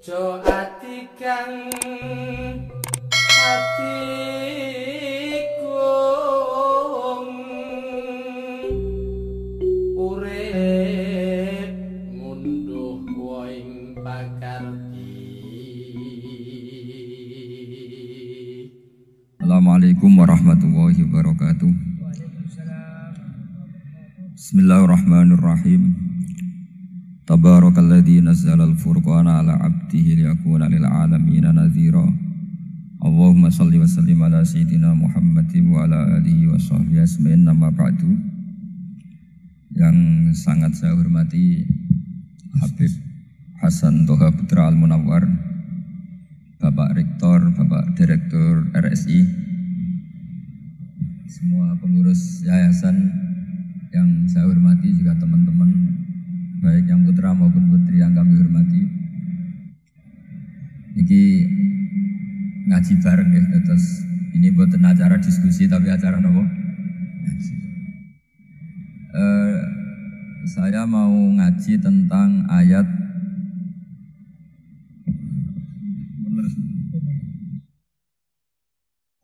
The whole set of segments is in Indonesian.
Jo ati kang atiku urip ngunduh woing pakarti. Assalamualaikum warahmatullahi wabarakatuh. Bismillahirrahmanirrahim. Tabarakalladzi nazzala al-furqana ala 'abdihi liyakuna lil 'alamin nadhira. Allahumma shalli wa sallim ala sayyidina Muhammadin wa ala alihi wa sahbihi ajmain. Amma ba'du. Yang sangat saya hormati Habib Hasan Toha Putra Al-Munawwar, Bapak Rektor, Bapak Direktur RSI, semua pengurus yayasan yang saya hormati, juga teman-teman baik yang putra maupun putri yang kami hormati. Ini ngaji bareng ya, terus ini bukan acara diskusi tapi acara apa? Saya mau ngaji tentang ayat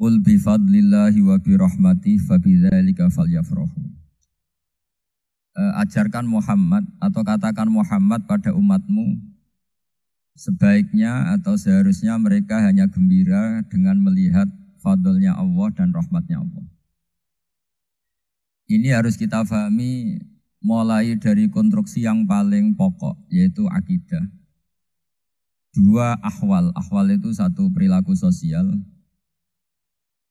Qul bi fadlillahi wa bi rahmatihi fa bidzalika falyafrahu. Ajarkan Muhammad atau katakan Muhammad pada umatmu, sebaiknya atau seharusnya mereka hanya gembira dengan melihat fadlnya Allah dan rahmatnya Allah. Ini harus kita pahami mulai dari konstruksi yang paling pokok, yaitu akidah. Dua ahwal, ahwal itu satu perilaku sosial.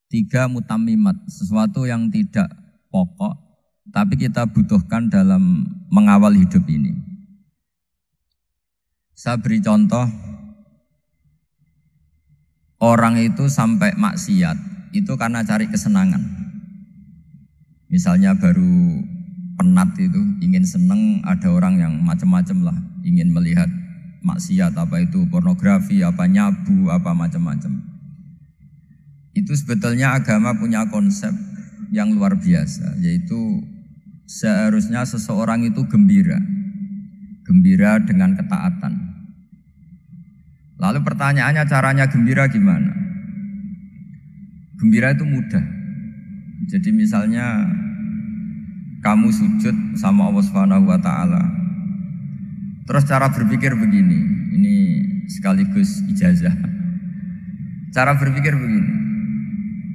Tiga mutammimat, sesuatu yang tidak pokok tapi kita butuhkan dalam mengawal hidup ini. Saya beri contoh, orang itu sampai maksiat itu karena cari kesenangan. Misalnya baru penat itu, ingin seneng, ada orang yang macam-macam lah, ingin melihat maksiat, apa itu pornografi, apa nyabu, apa macam-macam. Itu sebetulnya agama punya konsep yang luar biasa, yaitu seharusnya seseorang itu gembira dengan ketaatan. Lalu pertanyaannya, caranya gembira gimana? Gembira itu mudah. Jadi misalnya kamu sujud sama Allah Subhanahu wa taala. Terus cara berpikir begini, ini sekaligus ijazah. Cara berpikir begini.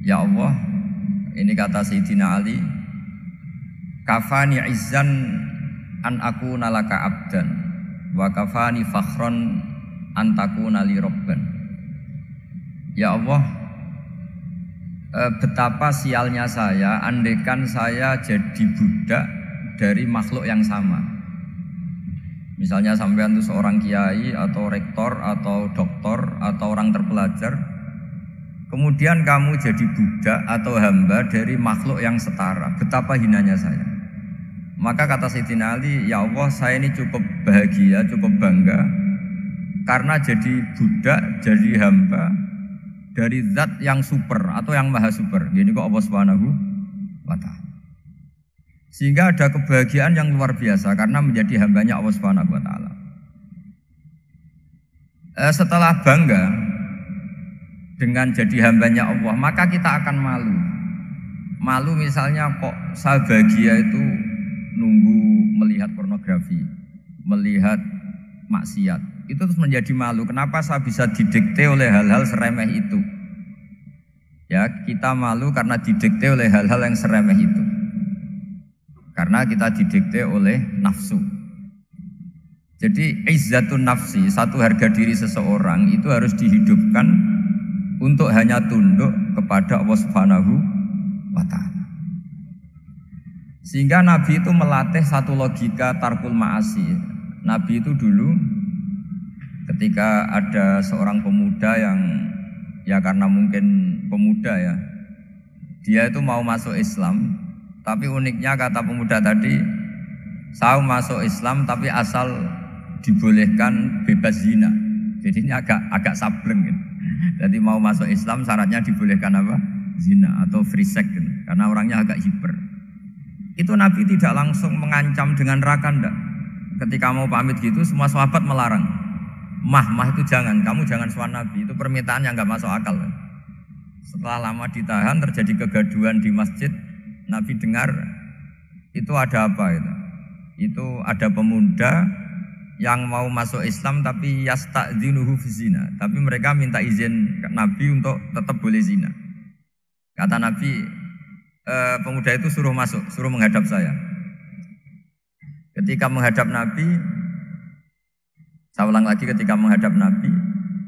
Ya Allah, ini kata Sayyidina Ali, kafani izzan an akuna laka abdan wa kafani fakhron an takuna li robban. Ya Allah, betapa sialnya saya andaikan saya jadi budak dari makhluk yang sama. Misalnya sampean itu seorang kiai atau rektor atau doktor atau orang terpelajar, kemudian kamu jadi budak atau hamba dari makhluk yang setara, betapa hinanya saya. Maka kata Sayyidina Ali, ya Allah, saya ini cukup bahagia, cukup bangga karena jadi budak, jadi hamba dari zat yang super atau yang maha super. Ini kok Allah Subhanahu wa ta'ala. Sehingga ada kebahagiaan yang luar biasa karena menjadi hambanya Allah Subhanahu wa ta'ala. Setelah bangga dengan jadi hambanya Allah, maka kita akan malu. Malu misalnya kok saya bahagia itu nunggu melihat pornografi, melihat maksiat. Itu terus menjadi malu. Kenapa saya bisa didikte oleh hal-hal seremeh itu? Ya, kita malu karena didikte oleh hal-hal yang seremeh itu. Karena kita didikte oleh nafsu. Jadi izzatun nafsi, satu harga diri seseorang itu harus dihidupkan untuk hanya tunduk kepada Allah Subhanahu wa ta'ala. Sehingga Nabi itu melatih satu logika tarkul ma'asi. Nabi itu dulu ketika ada seorang pemuda yang, ya karena mungkin pemuda ya, dia itu mau masuk Islam, tapi uniknya kata pemuda tadi, saya masuk Islam tapi asal dibolehkan bebas zina. Jadi ini agak sableng gitu. Jadi mau masuk Islam syaratnya dibolehkan apa? Zina atau free sex gitu. Karena orangnya agak hiper. Itu Nabi tidak langsung mengancam dengan neraka, enggak. Ketika mau pamit gitu semua sahabat melarang. Mah itu jangan, kamu jangan sowan Nabi, itu permintaan yang nggak masuk akal. Setelah lama ditahan terjadi kegaduhan di masjid, Nabi dengar itu ada apa itu? Itu ada pemuda yang mau masuk Islam tapi yasta'dzinuhu fi zina, tapi mereka minta izin Nabi untuk tetap boleh zina. Kata Nabi, pemuda itu suruh masuk, suruh menghadap saya. Ketika menghadap Nabi, saya ulang lagi, ketika menghadap Nabi,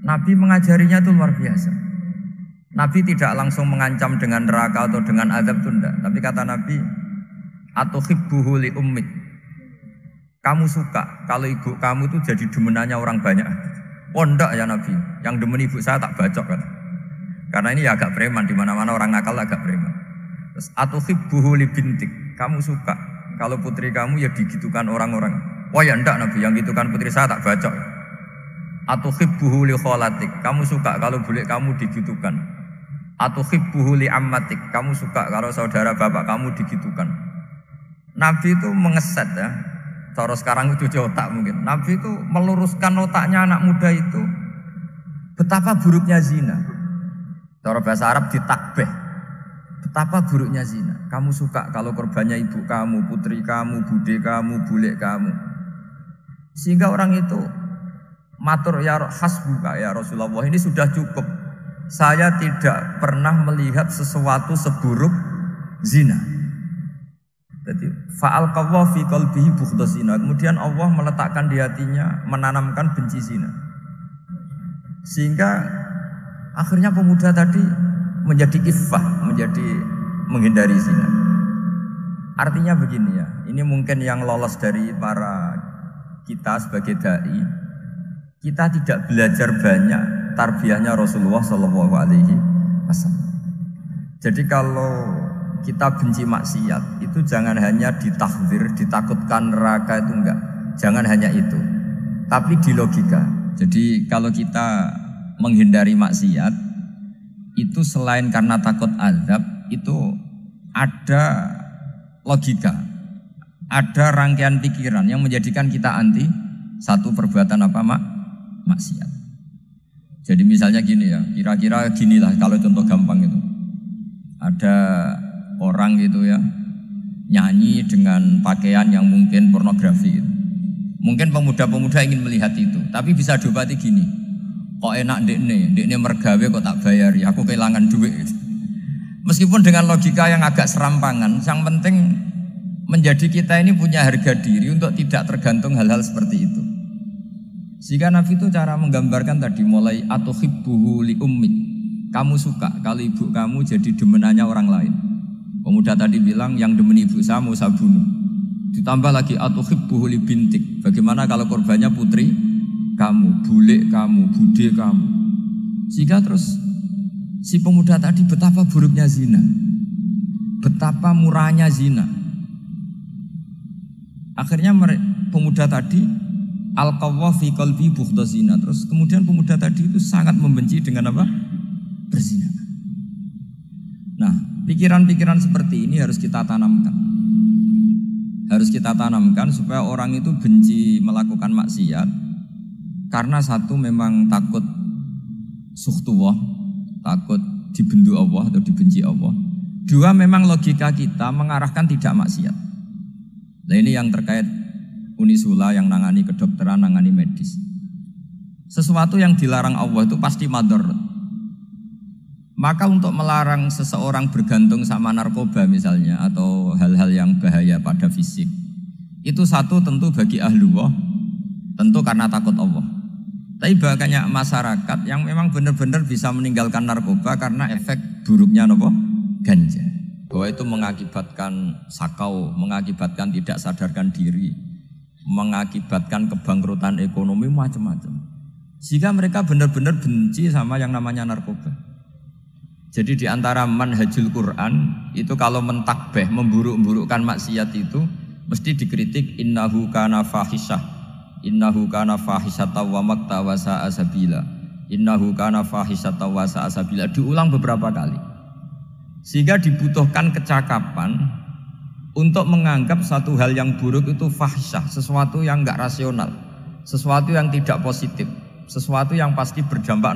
Nabi mengajarinya itu luar biasa. Nabi tidak langsung mengancam dengan neraka atau dengan azab tunda, tapi kata Nabi, atuhibbuhu li ummik. Kamu suka kalau ibu kamu itu jadi demenannya orang banyak? Oh enggak ya Nabi, yang demen ibu saya tak bacok kan. Karena ini ya agak preman, di mana-mana orang nakal agak preman. Terus atuhibbuhu li bintik. Kamu suka kalau putri kamu ya digitukan orang-orang? Oh ya enggak Nabi, yang gitukan putri saya tak bacok. Atuhibbuhu li kholatik. Kamu suka kalau bulik kamu digitukan? Atuhibbuhu li ammatik. Kamu suka kalau saudara bapak kamu digitukan? Nabi itu mengeset ya. Cara sekarang itu cuci otak mungkin. Nabi itu meluruskan otaknya anak muda itu. Betapa buruknya zina. Cara bahasa Arab ditakbih. Betapa buruknya zina. Kamu suka kalau korbannya ibu kamu, putri kamu, bude kamu, bulik kamu. Sehingga orang itu matur ya hasbuka ya Rasulullah, ini sudah cukup. Saya tidak pernah melihat sesuatu seburuk zina. Jadi fa'alqallahu fi qalbihi bughdha zina. Kemudian Allah meletakkan di hatinya, menanamkan benci zina. Sehingga akhirnya pemuda tadi menjadi iffah, menjadi menghindari zina. Artinya begini ya, ini mungkin yang lolos dari para kita sebagai dai, kita tidak belajar banyak tarbiyahnya Rasulullah Shallallahu Alaihi Wasallam. Jadi kalau kita benci maksiat itu jangan hanya ditahdzir, ditakutkan neraka, itu enggak. Jangan hanya itu, tapi di logika. Jadi kalau kita menghindari maksiat itu selain karena takut azab, itu ada logika, ada rangkaian pikiran yang menjadikan kita anti satu perbuatan apa maksiat. Jadi misalnya gini ya, kira-kira ginilah kalau contoh gampang itu. Ada orang gitu ya, nyanyi dengan pakaian yang mungkin pornografi gitu. Mungkin pemuda-pemuda ingin melihat itu, tapi bisa diobati gini. Kok enak ndekne mergawe kok tak bayari, aku kehilangan duit gitu. Meskipun dengan logika yang agak serampangan, yang penting menjadi kita ini punya harga diri untuk tidak tergantung hal-hal seperti itu. Sehingga Nabi itu cara menggambarkan tadi mulai atuhibbuhu li ummik. Kamu suka kalau ibu kamu jadi demenannya orang lain. Pemuda tadi bilang yang demen ibu saya mau saya bunuh. Ditambah lagi atuhibbuhu li bintik. Bagaimana kalau korbannya putri kamu, bulik kamu, bude kamu. Sehingga terus si pemuda tadi betapa buruknya zina, betapa murahnya zina. Akhirnya pemuda tadi alqawwa fi qalbi bughdha zina. Terus kemudian pemuda tadi itu sangat membenci dengan apa? Berzina. Nah, pikiran-pikiran seperti ini harus kita tanamkan. Harus kita tanamkan supaya orang itu benci melakukan maksiat. Karena satu memang takut sukhtuwah, takut dibendu Allah atau dibenci Allah. Dua, memang logika kita mengarahkan tidak maksiat. Nah ini yang terkait Unisula yang nangani kedokteran, nangani medis. Sesuatu yang dilarang Allah itu pasti madharat. Maka untuk melarang seseorang bergantung sama narkoba misalnya atau hal-hal yang bahaya pada fisik, itu satu tentu bagi ahlullah, tentu karena takut Allah. Tapi banyak masyarakat yang memang benar-benar bisa meninggalkan narkoba karena efek buruknya ganja. Bahwa itu mengakibatkan sakau, mengakibatkan tidak sadarkan diri, mengakibatkan kebangkrutan ekonomi macam-macam. Sehingga mereka benar-benar benci sama yang namanya narkoba. Jadi di antara manhajul Quran itu kalau mentakbih, memburuk-burukkan maksiat itu mesti dikritik innahu kana fahisyah. Innahu kana fahisyata wa maqta wa sa'a sabila. Innahu kana fahisyata wa sa'a sabila. Diulang beberapa kali. Sehingga dibutuhkan kecakapan untuk menganggap satu hal yang buruk itu fahisyah, sesuatu yang enggak rasional, sesuatu yang tidak positif. sesuatu yang pasti berdampak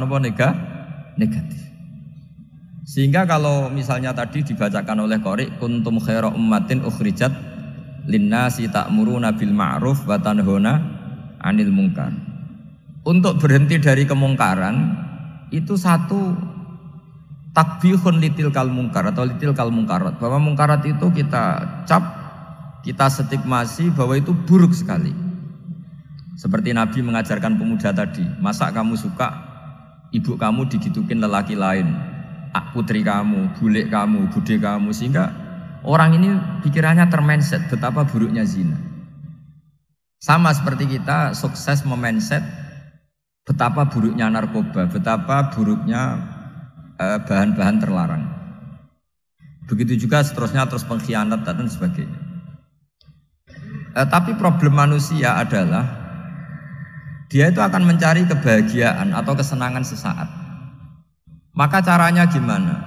negatif. Sehingga kalau misalnya tadi dibacakan oleh qari kuntum khaira ummatin ukhrijat linnasi ta'muruna bil ma'ruf wa tanhauna 'anil munkar. Untuk berhenti dari kemungkaran itu satu takbihun litil kal mungkar atau litil kal mungkarat, bahwa mungkarat itu kita cap, kita stigmasi bahwa itu buruk sekali. Seperti Nabi mengajarkan pemuda tadi, masa kamu suka ibu kamu digitukin lelaki lain, putri kamu, bule kamu, bude kamu, sehingga orang ini pikirannya termindset betapa buruknya zina. Sama seperti kita sukses memindset betapa buruknya narkoba, betapa buruknya bahan-bahan terlarang. Begitu juga seterusnya, terus pengkhianat dan sebagainya. Tapi problem manusia adalah dia itu akan mencari kebahagiaan atau kesenangan sesaat. Maka caranya gimana?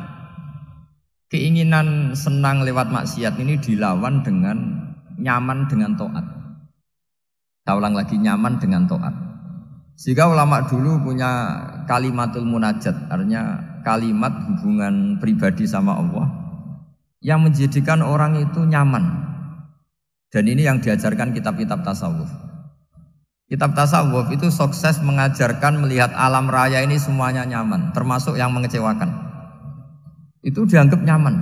Keinginan senang lewat maksiat ini dilawan dengan nyaman dengan taat. Saya ulang lagi, nyaman dengan taat. Sehingga ulama dulu punya kalimatul munajat, artinya kalimat hubungan pribadi sama Allah yang menjadikan orang itu nyaman. Dan ini yang diajarkan kitab-kitab tasawuf. Kitab tasawuf itu sukses mengajarkan melihat alam raya ini semuanya nyaman, termasuk yang mengecewakan. Itu dianggap nyaman.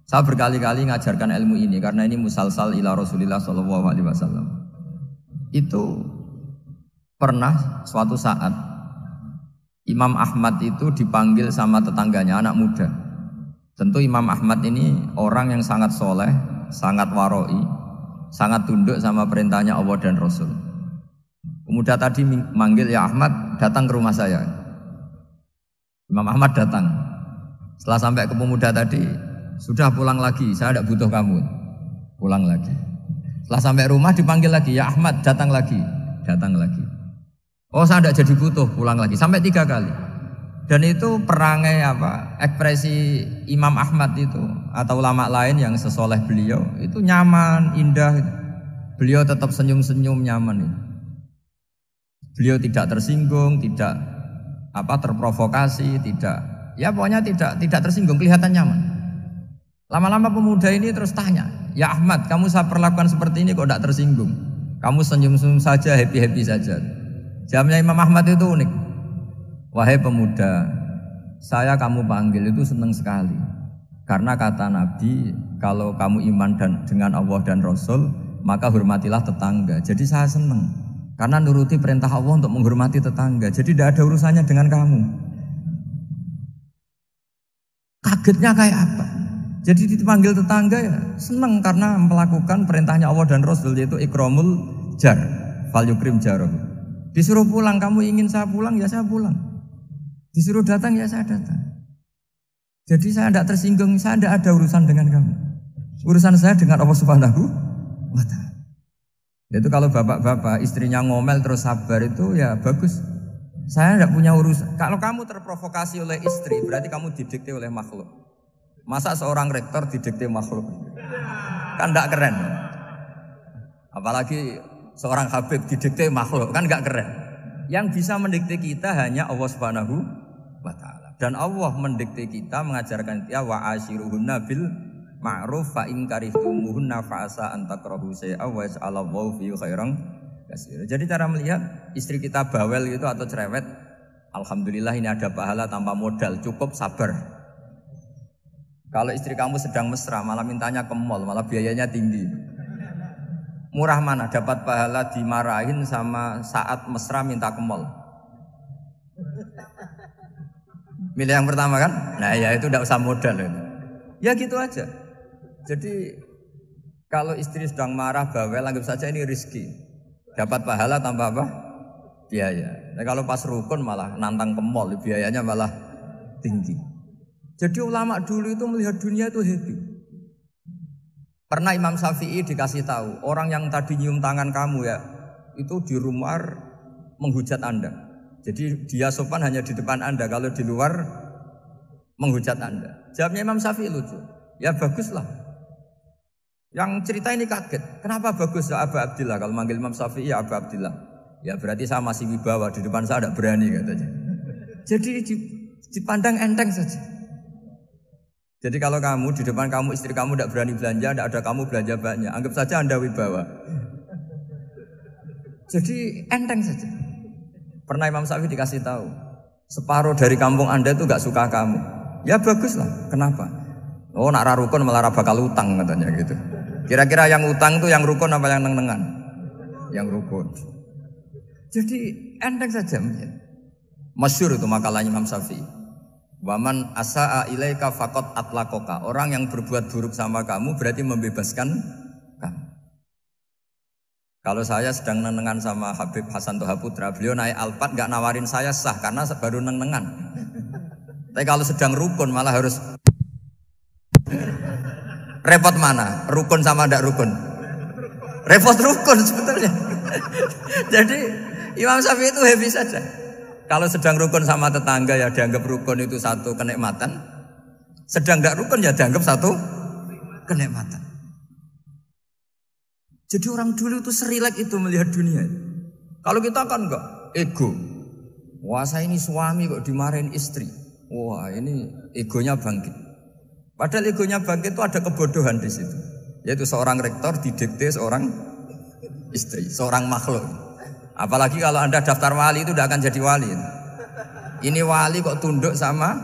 Saya berkali-kali mengajarkan ilmu ini karena ini musalsal ila Rasulillah SAW. Itu pernah suatu saat Imam Ahmad itu dipanggil sama tetangganya, anak muda. Tentu Imam Ahmad ini orang yang sangat soleh, sangat waroi, sangat tunduk sama perintahnya Allah dan Rasul. Pemuda tadi manggil, ya Ahmad, datang ke rumah saya. Imam Ahmad datang. Setelah sampai ke pemuda tadi, sudah pulang lagi, saya tidak butuh kamu. Pulang lagi. Setelah sampai rumah dipanggil lagi, ya Ahmad, datang lagi. Datang lagi. Oh, saya tidak jadi butuh, pulang lagi. Sampai 3 kali. Dan itu perangai ekspresi Imam Ahmad itu atau ulama lain yang sesoleh beliau itu nyaman, indah. Beliau tetap senyum-senyum nyaman itu. Beliau tidak tersinggung, tidak terprovokasi, pokoknya tidak tersinggung, kelihatan nyaman. Lama-lama pemuda ini terus tanya, ya Ahmad, kamu saya perlakukan seperti ini kok tidak tersinggung? Kamu senyum-senyum saja, happy-happy saja. Jawabnya Imam Ahmad itu unik. Wahai pemuda, saya kamu panggil itu senang sekali. Karena kata Nabi, kalau kamu iman dengan Allah dan Rasul, maka hormatilah tetangga. Jadi saya senang. Karena nuruti perintah Allah untuk menghormati tetangga. Jadi tidak ada urusannya dengan kamu. Kagetnya kayak apa? Jadi dipanggil tetangga ya senang karena melakukan perintahnya Allah dan Rasul, yaitu ikramul jar, fal yukrim jaroh. Disuruh pulang, kamu ingin saya pulang, ya saya pulang. Disuruh datang, ya saya datang. Jadi saya tidak tersinggung, saya tidak ada urusan dengan kamu. Urusan saya dengan Allah Subhanahu wa Ta'ala. Itu kalau bapak-bapak istrinya ngomel terus sabar itu ya bagus. Saya tidak punya urusan. Kalau kamu terprovokasi oleh istri, berarti kamu didikte oleh makhluk. Masa seorang rektor didikte makhluk? Kan tidak keren. Apalagi seorang habib didikte makhluk, kan tidak keren. Yang bisa mendikte kita hanya Allah Subhanahu wa Ta'ala. Dan Allah mendikte kita, mengajarkan kita wa ashiruhunna bil ma'ruf fa in karihtumuhunna fa asa an takrahu shay'an wa yaj'alallahu fihi khairan katsira. Jadi cara melihat istri kita bawel gitu atau cerewet, alhamdulillah ini ada pahala tanpa modal, cukup sabar. Kalau istri kamu sedang mesra malah mintanya ke mall, malah biayanya tinggi. Murah mana dapat pahala dimarahin sama saat mesra minta ke mall? Milih yang pertama kan? Nah ya itu tidak usah modal itu. Ya gitu aja. Jadi kalau istri sedang marah bawel, anggap saja ini rezeki. Dapat pahala tanpa apa? Biaya. Nah, kalau pas rukun malah nantang ke mall, biayanya malah tinggi. Jadi ulama dulu itu melihat dunia itu happy. Pernah Imam Syafi'i dikasih tahu, orang yang tadi nyium tangan kamu ya, itu di rumah menghujat Anda. Jadi dia sopan hanya di depan Anda, kalau di luar menghujat Anda. Jawabnya Imam Syafi'i lucu. Ya baguslah. Yang cerita ini kaget. Kenapa bagus ya Aba Abdillah? Kalau manggil Imam Syafi'i ya Aba Abdillah. Ya berarti saya masih wibawa, di depan saya tidak berani katanya. Jadi dipandang enteng saja. Jadi kalau kamu di depan kamu istri kamu tidak berani belanja, tidak ada kamu belanja banyak, anggap saja Anda wibawa. Jadi enteng saja. Pernah Imam Syafi'i dikasih tahu, separuh dari kampung Anda itu gak suka kamu. Ya baguslah, kenapa? Oh nak rukun malah bakal utang katanya gitu. Kira-kira yang utang itu yang rukun apa yang neng-nengan? Yang rukun. Jadi enteng saja. Masyhur itu makalahnya Imam Syafi'i. Waman asa'a ilaika faqad atlaqaka. Orang yang berbuat buruk sama kamu berarti membebaskan kamu. Kalau saya sedang neng-nengan sama Habib Hasan Toha Putra, beliau naik Alphard gak nawarin saya sah karena baru neng-nengan. Tapi kalau sedang rukun malah harus repot mana? Rukun sama ndak rukun? Repot rukun sebetulnya. Jadi Imam Syafi'i itu happy saja. Kalau sedang rukun sama tetangga ya dianggap rukun itu satu kenikmatan. Sedang ndak rukun ya dianggap satu kenikmatan. Jadi orang dulu itu serilek itu melihat dunia. Kalau kita kan enggak, ego. Wah saya ini suami kok dimarahin istri. Wah ini egonya bangkit. Padahal egonya bangkit itu ada kebodohan di situ. Yaitu seorang rektor didikte seorang istri, seorang makhluk. Apalagi kalau Anda daftar wali itu tidak akan jadi wali. Ini wali kok tunduk sama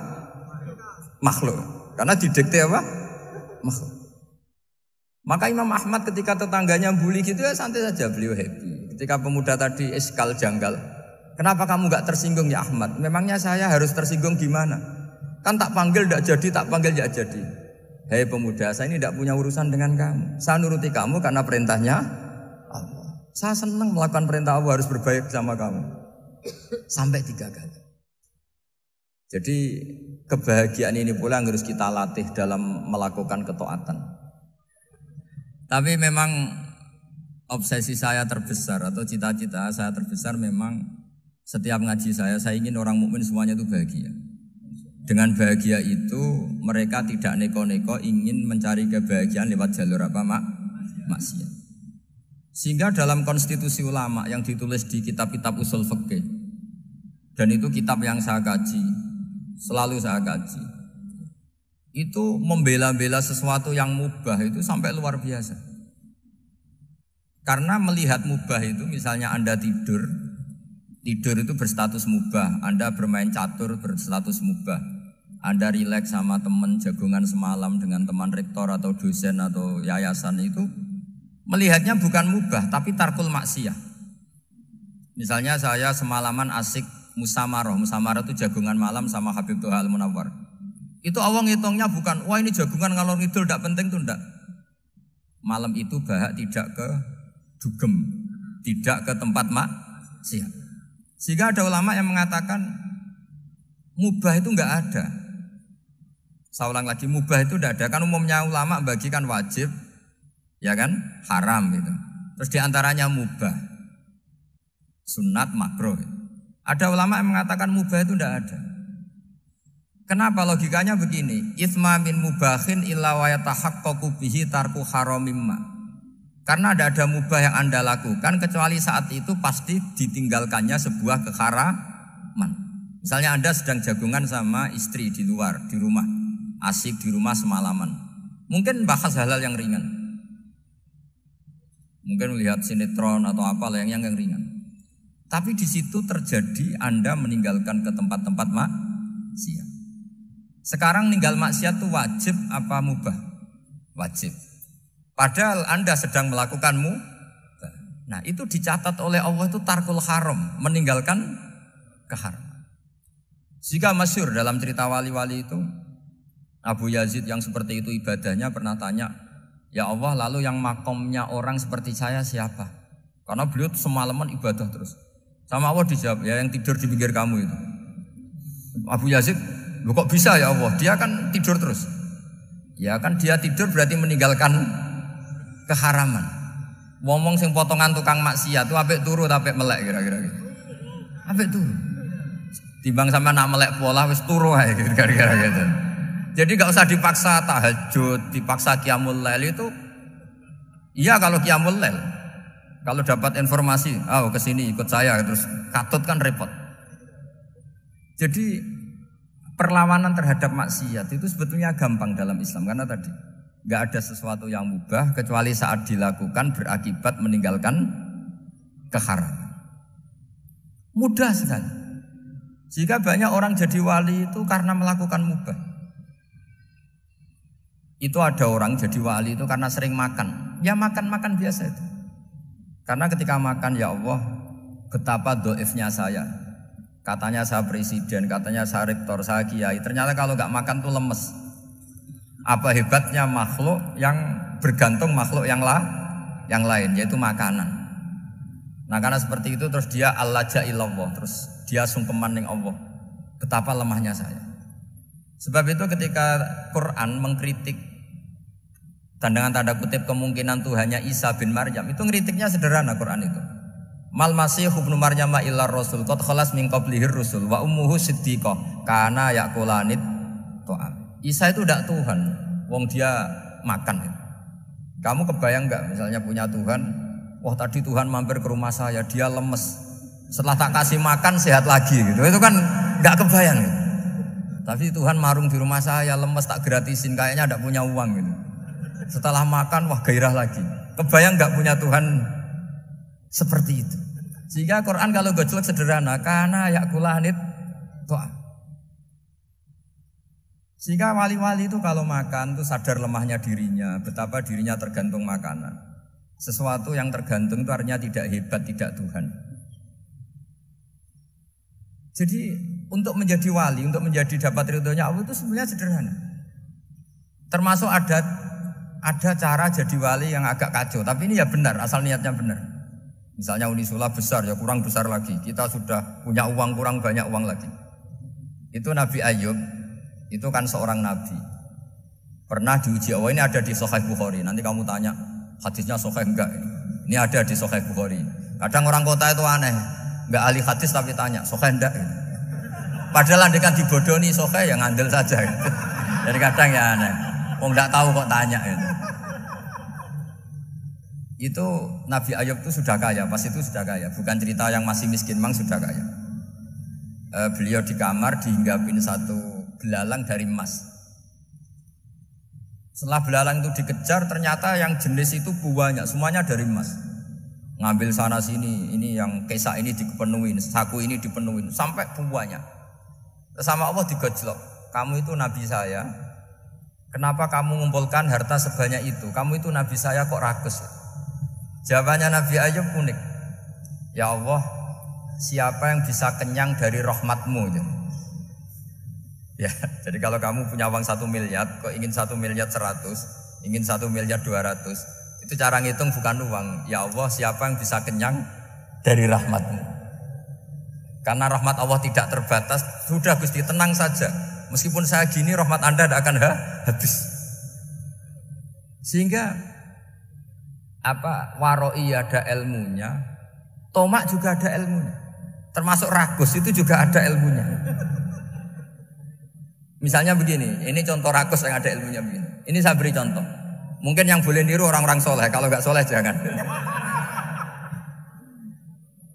makhluk. Karena didikte apa? Makhluk. Maka Imam Ahmad ketika tetangganya bully gitu ya santai saja, beliau happy. Ketika pemuda tadi iskal janggal, kenapa kamu gak tersinggung ya Ahmad? Memangnya saya harus tersinggung gimana? Kan tak panggil tidak jadi, tak panggil tidak jadi. Hei pemuda, saya ini tidak punya urusan dengan kamu. Saya nuruti kamu karena perintahnya Allah. Saya senang melakukan perintah Allah, harus berbaik sama kamu. Sampai 3 kali. Jadi kebahagiaan ini pula yang harus kita latih dalam melakukan ketaatan. Tapi memang obsesi saya terbesar atau cita-cita saya terbesar memang setiap ngaji saya ingin orang mukmin semuanya itu bahagia. Dengan bahagia itu mereka tidak neko-neko ingin mencari kebahagiaan lewat jalur apa maksiat. Sehingga dalam konstitusi ulama yang ditulis di kitab-kitab usul fikih, dan itu kitab yang saya kaji, selalu saya kaji. Itu membela-bela sesuatu yang mubah itu sampai luar biasa. Karena melihat mubah itu misalnya Anda tidur itu berstatus mubah. Anda bermain catur berstatus mubah. Anda rileks sama teman jagongan semalam dengan teman rektor atau dosen atau yayasan itu melihatnya bukan mubah tapi tarkul maksiyah. Misalnya saya semalaman asik musamaroh itu jagongan malam sama Habib Toha Al-Munawwar. Itu Allah ngitungnya bukan, wah ini jagungan ngalor ngidul tidak penting tuh enggak. Malam itu bahak tidak ke dugem, tidak ke tempat maksiat. Sehingga ada ulama yang mengatakan mubah itu enggak ada. Saya ulang lagi, mubah itu enggak ada. Kan umumnya ulama bagikan wajib, ya kan, haram gitu. Terus diantaranya mubah, sunat, makruh. Ada ulama yang mengatakan mubah itu enggak ada. Kenapa logikanya begini? Itsma min mubahin illa wa yatahaqqaqu bihi tarku haramimma. Karena tidak ada mubah yang Anda lakukan kecuali saat itu pasti ditinggalkannya sebuah keharaman. Misalnya Anda sedang jagungan sama istri di luar, di rumah, asik di rumah semalaman. Mungkin bahas hal-hal yang ringan. Mungkin melihat sinetron atau apalah yang ringan. Tapi di situ terjadi Anda meninggalkan ke tempat-tempat maksiat. Sekarang ninggal maksiat itu wajib apa mubah? Wajib. Padahal Anda sedang melakukan mubah. Nah itu dicatat oleh Allah itu tarkul haram, meninggalkan keharaman. Jika masyhur dalam cerita wali-wali itu, Abu Yazid yang seperti itu ibadahnya pernah tanya, ya Allah lalu yang makomnya orang seperti saya siapa? Karena beliau semalaman ibadah terus. Sama Allah dijawab, ya yang tidur di pinggir kamu itu. Abu Yazid, loh kok bisa ya Allah? Dia kan tidur terus. Ya kan dia tidur berarti meninggalkan keharaman. Ngomong sing potongan tukang maksiat tuh apik turu apik melek kira-kira gitu. Apik turu. Timbang sama nak melek pola wis turu ae kira-kira gitu. Jadi enggak usah dipaksa tahajud, dipaksa qiyamul lail itu. Iya kalau qiyamul lail. Kalau dapat informasi, ke sini ikut saya, terus katut kan repot. Jadi perlawanan terhadap maksiat itu sebetulnya gampang dalam Islam karena tadi nggak ada sesuatu yang mubah kecuali saat dilakukan berakibat meninggalkan keharaman. Mudah sekali. Jika banyak orang jadi wali itu karena melakukan mubah. Itu ada orang jadi wali itu karena sering makan. Ya makan-makan biasa itu. Karena ketika makan, ya Allah, betapa doifnya saya. Katanya saya presiden, katanya saya rektor, saya kiai. Ternyata kalau nggak makan tuh lemes. Apa hebatnya makhluk yang bergantung makhluk yang lain, yaitu makanan. Nah karena seperti itu terus dia al-laja'illallah, terus dia sungkeman ning Allah. Betapa lemahnya saya. Sebab itu ketika Quran mengkritik dan dengan tanda kutip kemungkinan Tuhannya Isa bin Maryam, itu ngeritiknya sederhana Quran itu. Mal masih ibnu Maryam illar rasul qad khalas min qablihir rusul wa ummuhu siddiqah kana yaqulanit ta'am. Isa itu tidak Tuhan, wong dia makan. Kamu kebayang enggak misalnya punya Tuhan, wah tadi Tuhan mampir ke rumah saya, dia lemes. Setelah tak kasih makan sehat lagi gitu. Itu kan enggak kebayang gitu. Tapi Tuhan marung di rumah saya, lemes tak gratisin, kayaknya enggak punya uang gitu. Setelah makan wah gairah lagi. Kebayang enggak punya Tuhan seperti itu. Sehingga Quran kalau gojlok sederhana, karena yakulanit to'am. Sehingga wali-wali itu kalau makan itu sadar lemahnya dirinya, betapa dirinya tergantung makanan. Sesuatu yang tergantung itu artinya tidak hebat, tidak Tuhan. Jadi untuk menjadi wali, untuk menjadi dapat ridhonya Allah itu sebenarnya sederhana. Termasuk ada cara jadi wali yang agak kacau, tapi ini ya benar, asal niatnya benar. Misalnya Unisula besar, ya kurang besar lagi. Kita sudah punya uang, kurang banyak uang lagi. Itu Nabi Ayub, itu kan seorang nabi. Pernah diuji Allah, ini ada di Sahih Bukhari. Nanti kamu tanya, hadisnya Sahih enggak? Ini ada di Sahih Bukhari. Kadang orang kota itu aneh, enggak ahli hadis tapi tanya, Sahih enggak? Padahal andekan dibodoni Sahih, ya ngandel saja. Jadi kadang ya aneh. Oh enggak tahu kok tanya itu. Itu Nabi Ayub itu sudah kaya, pas itu sudah kaya. Bukan cerita yang masih miskin, memang sudah kaya. Beliau di kamar dihinggapin satu belalang dari emas. Setelah belalang itu dikejar, ternyata yang jenis itu banyak, semuanya dari emas. Ngambil sana sini, ini yang kesak ini dipenuhin, saku ini dipenuhin, sampai banyak. Sama Allah digojlok, kamu itu Nabi saya, kenapa kamu mengumpulkan harta sebanyak itu? Kamu itu Nabi saya kok rakus? Jawabannya Nabi Ayub unik. Ya Allah, siapa yang bisa kenyang dari rahmatmu? Ya, jadi kalau kamu punya uang 1 miliar, kok ingin 1 miliar 100, ingin 1 miliar 200, itu cara ngitung bukan uang. Ya Allah, siapa yang bisa kenyang dari rahmatmu? Karena rahmat Allah tidak terbatas. Sudah Gusti, tenang saja. Meskipun saya gini, rahmat Anda tidak akan habis. Sehingga waroi ada ilmunya, tomak juga ada ilmunya, termasuk ragus itu juga ada ilmunya. Misalnya begini, ini contoh ragus yang ada ilmunya begini. Ini saya beri contoh. Mungkin yang boleh niru orang-orang soleh, kalau nggak soleh jangan.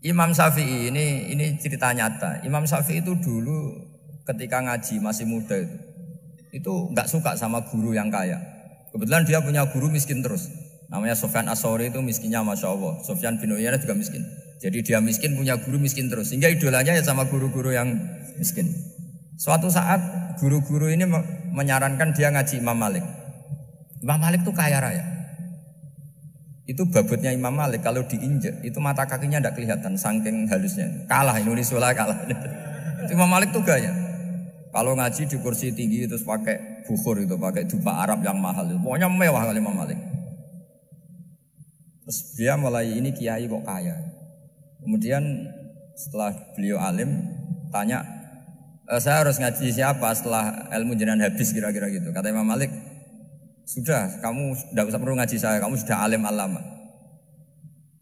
Imam Syafi'i ini cerita nyata. Imam Syafi'i itu dulu ketika ngaji masih muda itu nggak suka sama guru yang kaya. Kebetulan dia punya guru miskin terus. Namanya Sufyan As-Tsauri, itu miskinnya Masya Allah. Sufyan bin Uyainah juga miskin. Jadi dia miskin, punya guru miskin terus. Sehingga idolanya ya sama guru-guru yang miskin. Suatu saat guru-guru ini menyarankan dia ngaji Imam Malik. Imam Malik itu kaya raya. Itu babutnya Imam Malik kalau diinjek itu mata kakinya tidak kelihatan saking halusnya. Kalah Indonesia kalah. Itu Imam Malik tuh gaya. Kalau ngaji di kursi tinggi terus pakai bukhur itu, pakai dupa Arab yang mahal. Pokoknya mewah kali Imam Malik. Terus dia mulai ini kiai kok kaya. Kemudian setelah beliau alim tanya, saya harus ngaji siapa setelah ilmu jenengan habis kira-kira gitu. Kata Imam Malik, sudah kamu tidak usah perlu ngaji saya, kamu sudah alim alama.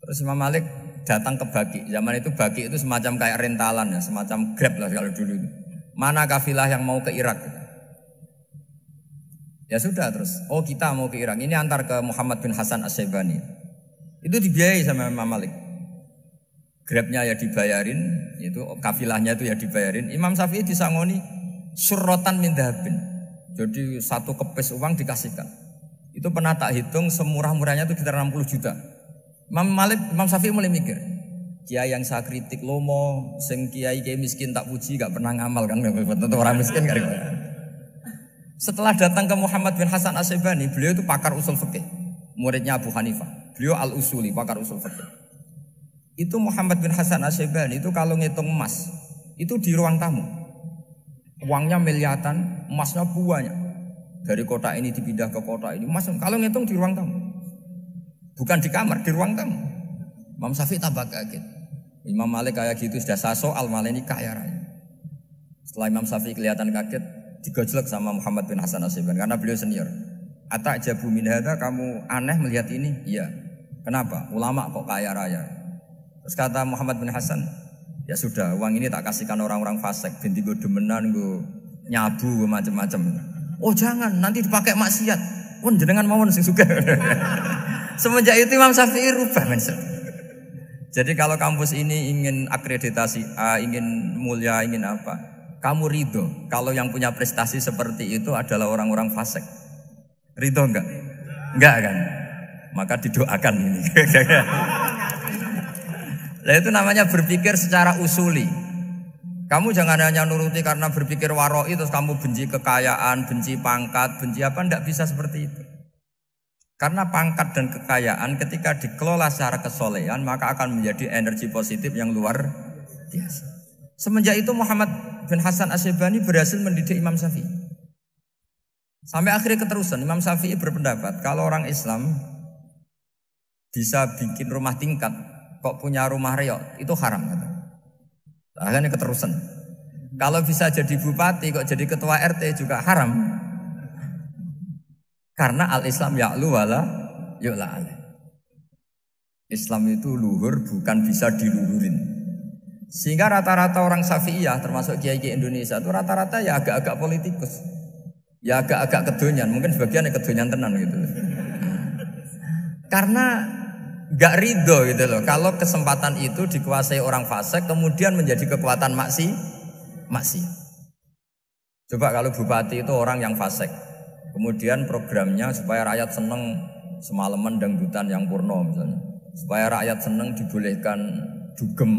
Terus Imam Malik datang ke Baki. Zaman itu Baki itu semacam kayak rentalan ya, semacam Grab lah kalau dulu. Mana kafilah yang mau ke Irak? Ya sudah terus. Oh kita mau ke Irak. Ini antar ke Muhammad bin Hasan As-Syaibani. Itu dibiayai sama Imam Malik. Grabnya ya dibayarin, itu kafilahnya itu ya dibayarin. Imam Syafi'i disangoni surrotan min dhahabin. Jadi satu kepes uang dikasihkan. Itu pernah tak hitung semurah-murahnya itu sekitar 60 juta. Imam Syafi'i mulai mikir, kiai yang saya kritik lomo, sing kiai miskin tak puji, gak pernah ngamal kan, tentu orang miskin gak ada. Setelah datang ke Muhammad bin Hasan Asy'ibani, beliau itu pakar usul fikih, muridnya Abu Hanifah. Beliau al-usuli, pakar usul fikih. Itu Muhammad bin Hasan Asy'ibani itu kalau ngitung emas, itu di ruang tamu. Uangnya miliatan, emasnya banyak. Dari kota ini dipindah ke kota ini, emas kalau ngitung di ruang tamu. Bukan di kamar, di ruang tamu. Imam Syafi'i tambah kaget. Imam Malik kayak gitu sudah soal, malah ini kaya raya. Setelah Imam Syafi'i kelihatan kaget, digojlok sama Muhammad bin Hasan Asy'ibani karena beliau senior. Ata'jabu min hadza, kamu aneh melihat ini? Iya. Kenapa? Ulama kok kaya raya. Terus kata Muhammad bin Hasan, ya sudah, uang ini tak kasihkan orang-orang fasik, binti gue demenan, gue nyabu, gue macam-macam. Oh jangan, nanti dipakai maksiat. Oh jenengan mawon sing suka. Semenjak itu Imam Syafi'i rubah mindset. Jadi kalau kampus ini ingin akreditasi A, ingin mulia, ingin apa, kamu ridho kalau yang punya prestasi seperti itu adalah orang-orang fasik. Ridho enggak? Enggak kan? Maka didoakan ini. Nah itu namanya berpikir secara usuli. Kamu jangan hanya nuruti karena berpikir waroi terus kamu benci kekayaan, benci pangkat, benci apa, enggak bisa seperti itu. Karena pangkat dan kekayaan ketika dikelola secara kesolehan maka akan menjadi energi positif yang luar biasa. Semenjak itu Muhammad bin Hasan Asy'ibani berhasil mendidik Imam Syafi'i. Sampai akhirnya keterusan Imam Syafi'i berpendapat kalau orang Islam bisa bikin rumah tingkat kok punya rumah reok itu haram. Akhirnya keterusan. Kalau bisa jadi bupati kok jadi ketua RT juga haram. Karena al-Islam ya'lu wala yu'la alaih. Islam itu luhur bukan bisa diluhurin. Sehingga rata-rata orang Syafi'iyah termasuk kiai-kiai Indonesia itu rata-rata ya agak-agak politikus. Ya agak-agak kedonyan, mungkin sebagian yang kedonyan tenan gitu. Karena gak ridho gitu loh. Kalau kesempatan itu dikuasai orang fasik kemudian menjadi kekuatan maksiat. Coba kalau bupati itu orang yang fasik. Kemudian programnya supaya rakyat seneng semalaman dangdutan yang purno misalnya. Supaya rakyat seneng dibolehkan dugem,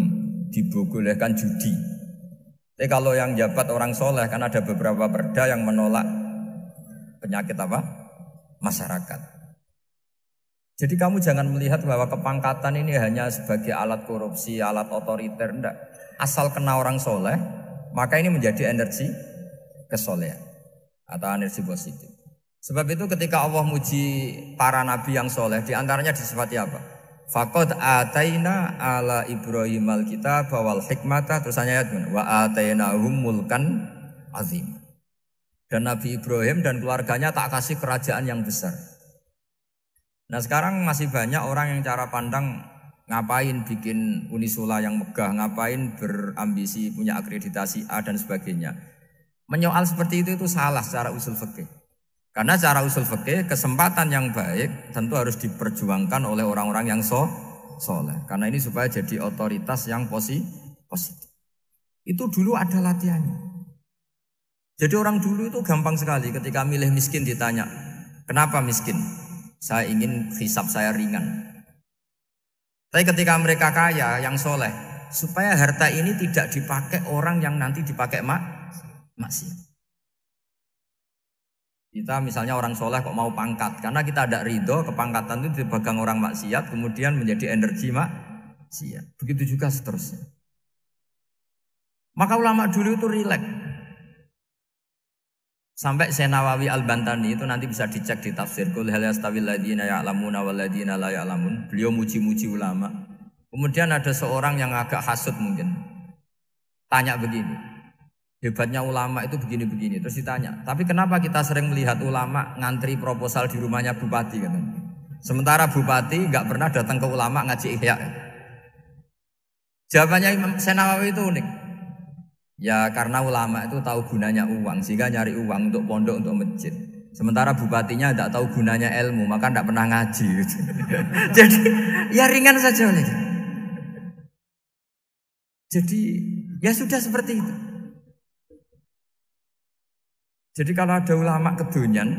dibolehkan judi. Tapi kalau yang jabat orang soleh kan ada beberapa perda yang menolak penyakit apa? Masyarakat. Jadi kamu jangan melihat bahwa kepangkatan ini hanya sebagai alat korupsi, alat otoriter, enggak. Asal kena orang soleh, maka ini menjadi energi kesolehan atau energi positif. Sebab itu ketika Allah muji para nabi yang soleh, diantaranya disifati apa? Faqad ataina ala Ibrahim al-kitab wal hikmata, terusannya ayat wa atainahum mulkan azim. Dan Nabi Ibrahim dan keluarganya tak kasih kerajaan yang besar. Nah sekarang masih banyak orang yang cara pandang ngapain bikin unisula yang megah, ngapain berambisi punya akreditasi A dan sebagainya. Menyoal seperti itu salah secara usul fikih. Karena secara usul fikih kesempatan yang baik tentu harus diperjuangkan oleh orang-orang yang soleh. Karena ini supaya jadi otoritas yang positif. Itu dulu ada latihannya. Jadi orang dulu itu gampang sekali ketika milih miskin ditanya, kenapa miskin? Saya ingin hisab saya ringan. Tapi ketika mereka kaya, yang soleh, supaya harta ini tidak dipakai orang yang nanti dipakai maksiat. Kita misalnya orang soleh kok mau pangkat, karena kita ada ridho, kepangkatan itu dipegang orang maksiat, kemudian menjadi energi maksiat. Begitu juga seterusnya. Maka ulama dulu itu rileks. Sampai Syekh Nawawi Al-Bantani itu nanti bisa dicek di tafsir Qul hal yastawil ladzina ya'lamuna wal ladzina la ya'lamun. Beliau muji-muji ulama. Kemudian ada seorang yang agak hasud mungkin. Tanya begini. Hebatnya ulama itu begini-begini. Terus ditanya, tapi kenapa kita sering melihat ulama ngantri proposal di rumahnya bupati kan? Sementara bupati enggak pernah datang ke ulama ngaji ihya. Jawabannya Syekh Nawawi itu unik. Ya karena ulama itu tahu gunanya uang, sehingga nyari uang untuk pondok, untuk masjid. Sementara bupatinya tidak tahu gunanya ilmu, maka tidak pernah ngaji. Gitu. Jadi ya ringan saja oleh. Jadi ya sudah seperti itu. Jadi kalau ada ulama kedonyan,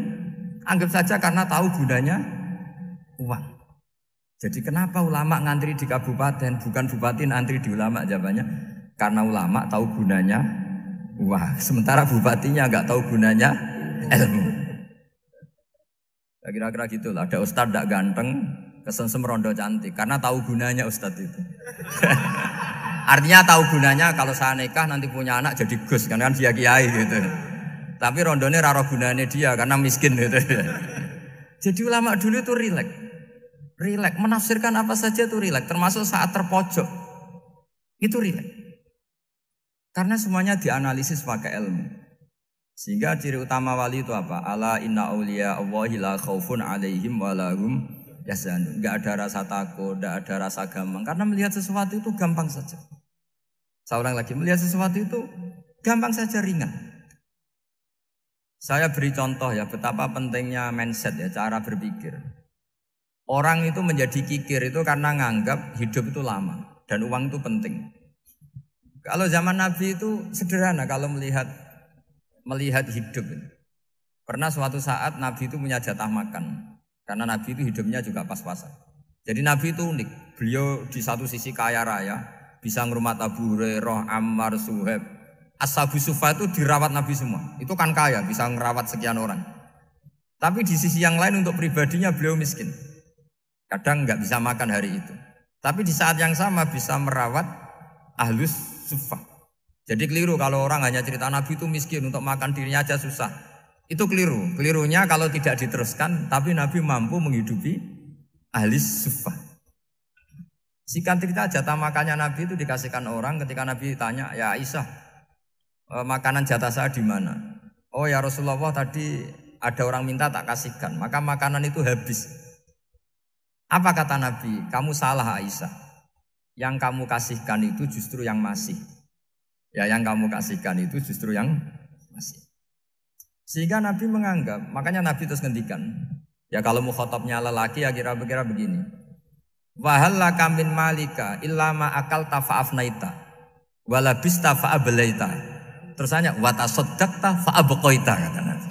anggap saja karena tahu gunanya uang. Jadi kenapa ulama ngantri di kabupaten, bukan bupati ngantri di ulama? Jawabannya karena ulama tahu gunanya uang. Sementara bupatinya nggak tahu gunanya ilmu. Kira-kira gitulah. Ada ustadz tidak ganteng, kesensem rondo cantik, karena tahu gunanya ustadz itu. Artinya tahu gunanya kalau saya nikah nanti punya anak jadi gus, karena kan dia kiai gitu. Tapi rondone raro gunanya dia karena miskin gitu. Jadi ulama dulu itu rileks, menafsirkan apa saja itu rileks, termasuk saat terpojok itu rileks. Karena semuanya dianalisis pakai ilmu. Sehingga ciri utama wali itu apa? Ala inna awliya Allahi la khaufun alaihim walahum yahzanun. Enggak ada rasa takut, enggak ada rasa gampang. Karena melihat sesuatu itu gampang saja. Saya ulang lagi, melihat sesuatu itu gampang saja, ringan. Saya beri contoh ya betapa pentingnya mindset ya, cara berpikir. Orang itu menjadi kikir itu karena nganggap hidup itu lama dan uang itu penting. Kalau zaman Nabi itu sederhana kalau melihat hidup. Pernah suatu saat Nabi itu punya jatah makan. Karena Nabi itu hidupnya juga pas-pasan. Jadi Nabi itu unik. Beliau di satu sisi kaya raya, bisa ngurmat Abu Hurairah, Ammar, Suhaib. Ashabu Sufa itu dirawat Nabi semua. Itu kan kaya, bisa ngerawat sekian orang. Tapi di sisi yang lain untuk pribadinya beliau miskin. Kadang nggak bisa makan hari itu. Tapi di saat yang sama bisa merawat Ahlus Sufa. Jadi keliru kalau orang hanya cerita Nabi itu miskin, untuk makan dirinya aja susah. Itu keliru. Kelirunya kalau tidak diteruskan, tapi Nabi mampu menghidupi ahli suffah. Singkat cerita jatah makannya Nabi itu dikasihkan orang ketika Nabi tanya, ya Aisyah, makanan jatah saya di mana? Oh ya Rasulullah, tadi ada orang minta tak kasihkan, maka makanan itu habis. Apa kata Nabi? Kamu salah Aisyah. Yang kamu kasihkan itu justru yang masih. Ya yang kamu kasihkan itu justru yang masih. Sehingga Nabi menganggap, makanya Nabi terus ngendikan. Ya kalau mukhatabnya lelaki ya kira-kira begini. Wa hal laka min malika illa ma akalta fa'afnaita wa labista fa'ablaita. Terus hanya wa tasaddaqta fa'abqaita kata Nabi.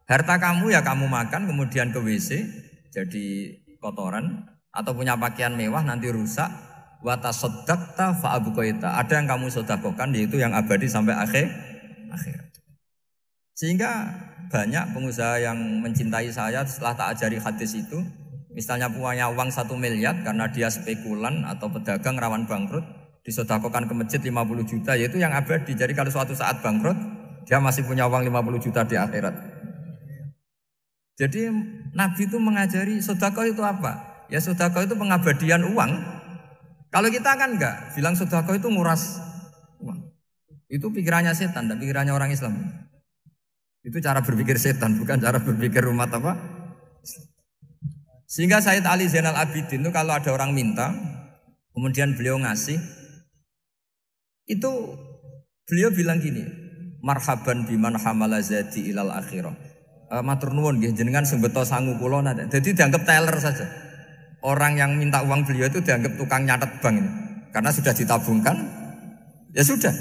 Harta kamu ya kamu makan kemudian ke WC jadi kotoran atau punya pakaian mewah nanti rusak. Wa tasaddaqta fa'abqaita. Ada yang kamu sedekahkan yaitu yang abadi sampai akhir. Sehingga banyak pengusaha yang mencintai saya setelah tak ajari hadis itu, misalnya punya uang 1 miliar karena dia spekulan atau pedagang rawan bangkrut, disedekahkan ke masjid 50 juta, yaitu yang abadi. Jadi kalau suatu saat bangkrut, dia masih punya uang 50 juta di akhirat. Jadi Nabi itu mengajari sedekah itu apa? Ya sedekah itu pengabadian uang. Kalau kita kan enggak, bilang sedekah itu nguras uang. Itu pikirannya setan dan pikirannya orang Islam. Itu cara berpikir setan, bukan cara berpikir umat apa. Sehingga Sayyid Ali Zainal Abidin itu kalau ada orang minta, kemudian beliau ngasih, itu beliau bilang gini, marhaban biman hamala zati ilal akhirah. Matur nuwun nggih jenengan sing beto sangu kula nate. Jadi dianggap teller saja. Orang yang minta uang beliau itu dianggap tukang nyatet bank ini. Karena sudah ditabungkan, ya sudah.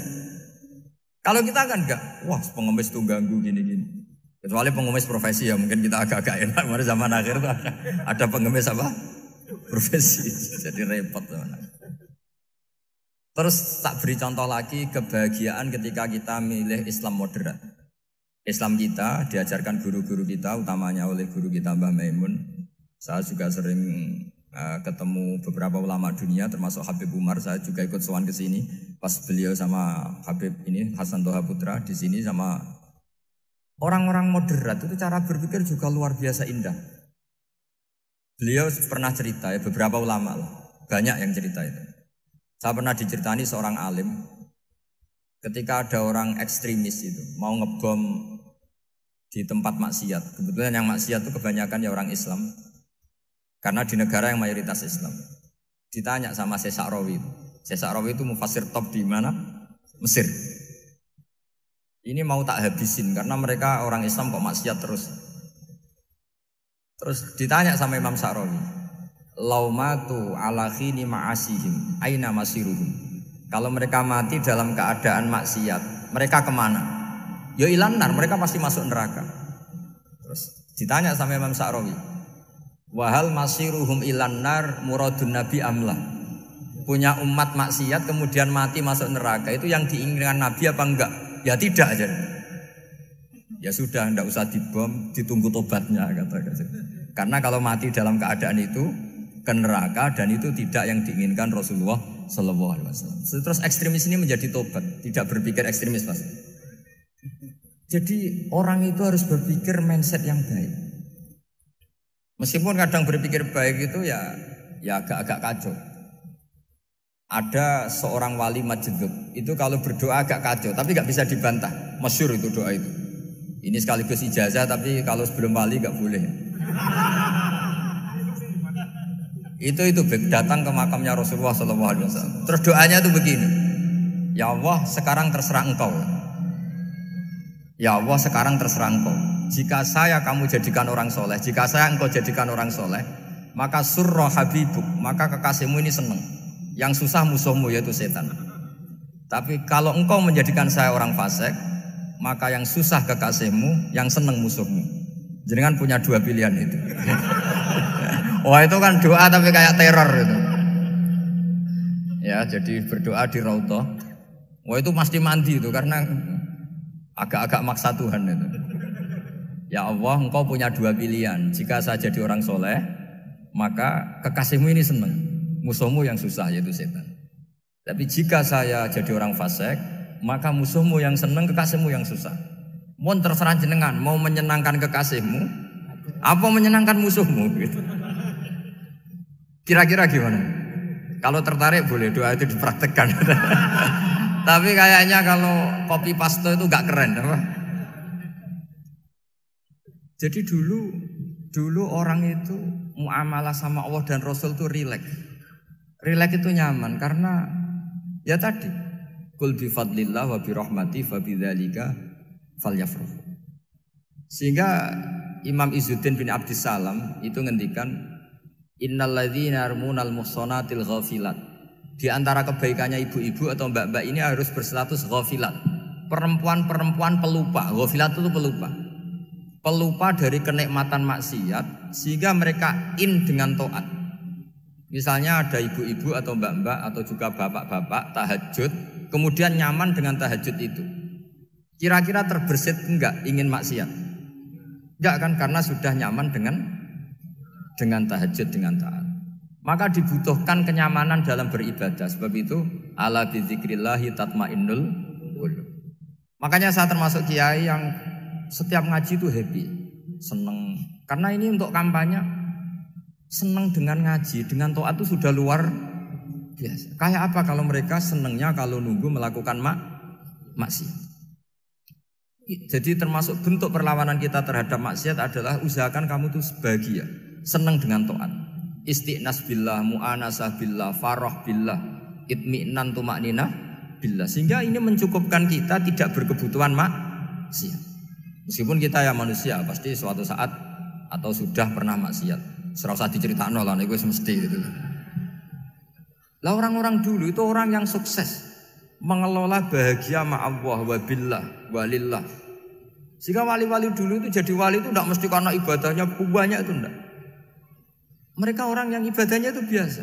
Kalau kita kan enggak, wah pengemis itu ganggu gini-gini. Kecuali pengemis profesi ya mungkin kita agak-agak enak. Pada zaman akhir itu ada pengemis apa? Profesi, jadi repot. Terus tak beri contoh lagi kebahagiaan ketika kita milih Islam moderat. Islam kita diajarkan guru-guru kita, utamanya oleh guru kita Mbah Maimun. Saya juga sering ketemu beberapa ulama dunia termasuk Habib Umar. Saya juga ikut sowan ke sini pas beliau sama Habib ini Hasan Toha Putra di sini sama orang-orang moderat. Itu cara berpikir juga luar biasa indah. Beliau pernah cerita ya, beberapa ulama lah, banyak yang cerita itu. Saya pernah diceritani seorang alim ketika ada orang ekstremis itu mau ngebom di tempat maksiat. Kebetulan yang maksiat itu kebanyakan ya orang Islam. Karena di negara yang mayoritas Islam. Ditanya sama Syekh Sa'rawi. Syekh Sa'rawi itu mufassir top di mana? Mesir. Ini mau tak habisin karena mereka orang Islam kok maksiat terus. Terus ditanya sama Imam Sa'rawi, laumatu ala khini ma'asihim aina masiruhum. Kalau mereka mati dalam keadaan maksiat, mereka kemana? Ya ilan nar, mereka pasti masuk neraka. Terus ditanya sama Imam Sa'rawi, wahal masiruhum ilan nar muradun nabi amlah. Punya umat maksiat kemudian mati masuk neraka, itu yang diinginkan Nabi apa enggak? Ya tidak aja. Ya sudah, enggak usah dibom, ditunggu tobatnya kata. Karena kalau mati dalam keadaan itu ke neraka dan itu tidak yang diinginkan Rasulullah Sallallahu Alaihi Wasallam. Terus ekstremis ini menjadi tobat, tidak berpikir ekstremis pasti. Jadi orang itu harus berpikir mindset yang baik. Meskipun kadang berpikir baik itu ya agak-agak kacau. Ada seorang wali majdub itu kalau berdoa agak kacau, tapi nggak bisa dibantah. Masyhur itu doa itu. Ini sekaligus ijazah, tapi kalau sebelum wali nggak boleh. Itu datang ke makamnya Rasulullah SAW. Terus doanya itu begini, ya Allah sekarang terserah engkau. Ya Allah sekarang terserah engkau. Jika saya kamu jadikan orang soleh, jika saya engkau jadikan orang soleh, maka surra habibuk, maka kekasihmu ini senang. Yang susah musuhmu yaitu setan. Tapi kalau engkau menjadikan saya orang fasik, maka yang susah kekasihmu, yang senang musuhmu. Jangan punya dua pilihan itu. Wah itu kan doa tapi kayak teror itu. Ya jadi berdoa di Raudhah. Wah itu pasti mandi itu karena agak-agak maksa Tuhan itu. Ya Allah engkau punya dua pilihan. Jika saya jadi orang soleh, maka kekasihmu ini senang. Musuhmu yang susah yaitu setan. Tapi jika saya jadi orang fasik, maka musuhmu yang senang, kekasihmu yang susah. Mohon terserah jenengan, mau menyenangkan kekasihmu, apa menyenangkan musuhmu? Gitu. Kira-kira gimana? Kalau tertarik boleh doa itu dipraktekkan. Tapi kayaknya kalau copy paste itu gak keren, apa? Jadi dulu orang itu muamalah sama Allah dan Rasul itu rileks. Rileks itu nyaman karena ya tadi qul bi fadlillah wa bi rahmati fa bidzalika falyafrahu. Sehingga Imam Izzuddin bin Abdissalam itu ngendikan innal ladzina yarmunal muhsanatil ghafilat. Di antara kebaikannya ibu-ibu atau mbak-mbak ini harus berstatus ghafilat. Perempuan-perempuan pelupa. Ghafilat itu pelupa. Pelupa dari kenikmatan maksiat sehingga mereka dengan taat. Misalnya ada ibu-ibu atau mbak-mbak atau juga bapak-bapak tahajud, kemudian nyaman dengan tahajud itu. Kira-kira terbersit enggak ingin maksiat? Enggak kan, karena sudah nyaman dengan tahajud, dengan taat. Maka dibutuhkan kenyamanan dalam beribadah. Sebab itu ala bizikrillahi tatmainnul qulub. Makanya saya termasuk kiai yang setiap ngaji itu happy, seneng. Karena ini untuk kampanye. Senang dengan ngaji, dengan taat itu sudah luar biasa. Kayak apa kalau mereka senangnya kalau nunggu melakukan maksiat. Jadi termasuk bentuk perlawanan kita terhadap maksiat adalah usahakan kamu itu bahagia, senang dengan taat. Istiqnas billah, mu'anasah billah, farah billah, itmi'nan tumakninah billah. Sehingga ini mencukupkan kita tidak berkebutuhan maksiat. Meskipun kita ya manusia, pasti suatu saat atau sudah pernah maksiat. Serasa diceritakno lah, itu mesti gitu. Lah orang-orang dulu itu orang yang sukses mengelola bahagia ma Allah wa billah walillah. Sehingga wali-wali dulu itu jadi wali itu tidak mesti karena ibadahnya banyak itu enggak. Mereka orang yang ibadahnya itu biasa.